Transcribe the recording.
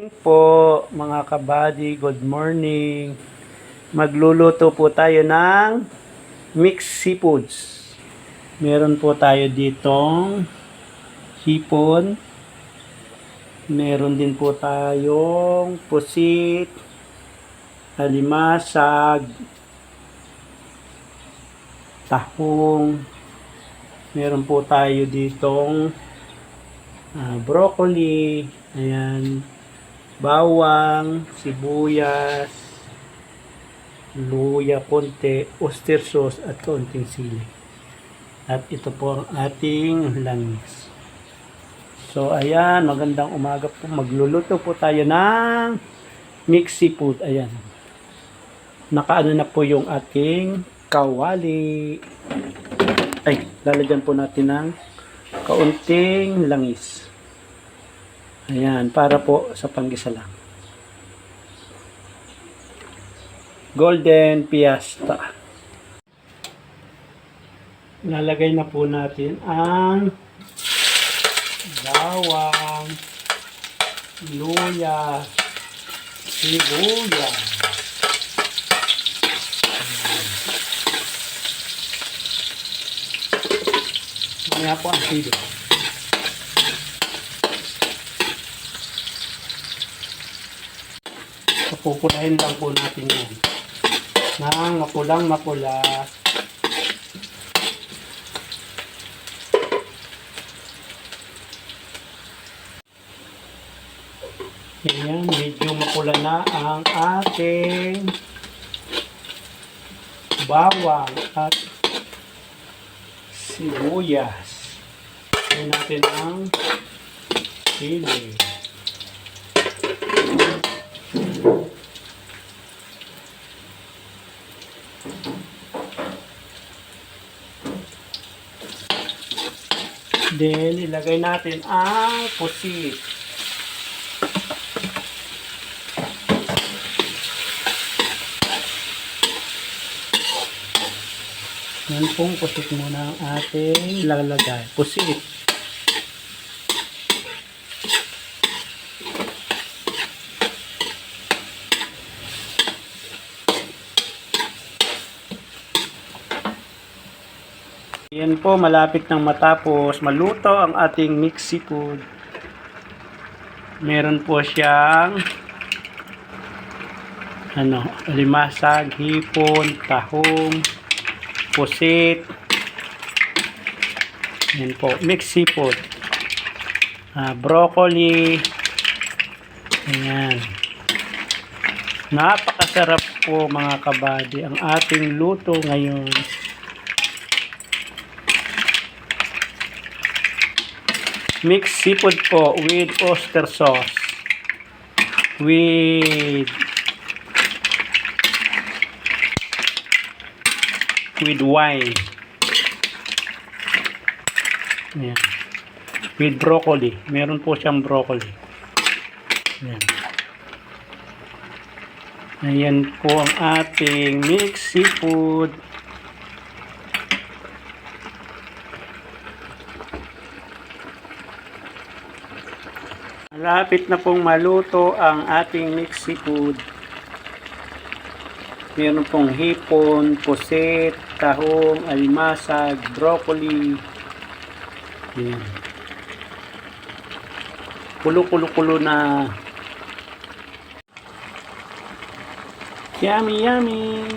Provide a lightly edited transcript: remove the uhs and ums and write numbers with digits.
Po mga kabady, good morning. Magluluto po tayo ng mixed seafoods. Meron po tayo ditong hipon. Meron din po tayong pusit, alimasag, tahong. Meron po tayo ditong broccoli, ayan, bawang, sibuyas, luya konti, oyster sauce at konting sili. At ito po ang ating langis. So ayan, magandang umaga po. Magluluto po tayo ng mixed seafood. Ayan. Nakaano na po yung ating kawali. Ay, lalagyan po natin ng kaunting langis. Ayan, para po sa panggisa lang. Golden Fiesta. Lalagay na po natin ang bawang, luya, sibuyas. Mamaya po ang sili. Pupulahin lang po natin yan ng mapulang-mapula. Ayan, medyo mapula na ang ating bawang at sibuyas. Ayan natin ang sili. Then, ilagay natin ang pusit. Yan pong pusit muna ang ating lalagay. Pusit. Yan po, malapit nang matapos maluto ang ating mixed seafood. Meron po siyang alimasag, hipon, tahong, pusit. Yan po, mixed seafood. Broccoli. Ayan. Napakasarap po mga kabady ang ating luto ngayon. Mixed seafood po with oyster sauce. With wine. Ayan. With broccoli. Meron po siyang broccoli. Ayan. Ayan po ang ating mixed seafood. Malapit na pong maluto ang ating mixed seafood. Meron pong hipon, pusit, tahong, alimasag, broccoli. Ayan. Kulo-kulo-kulo na. Yummy, yummy!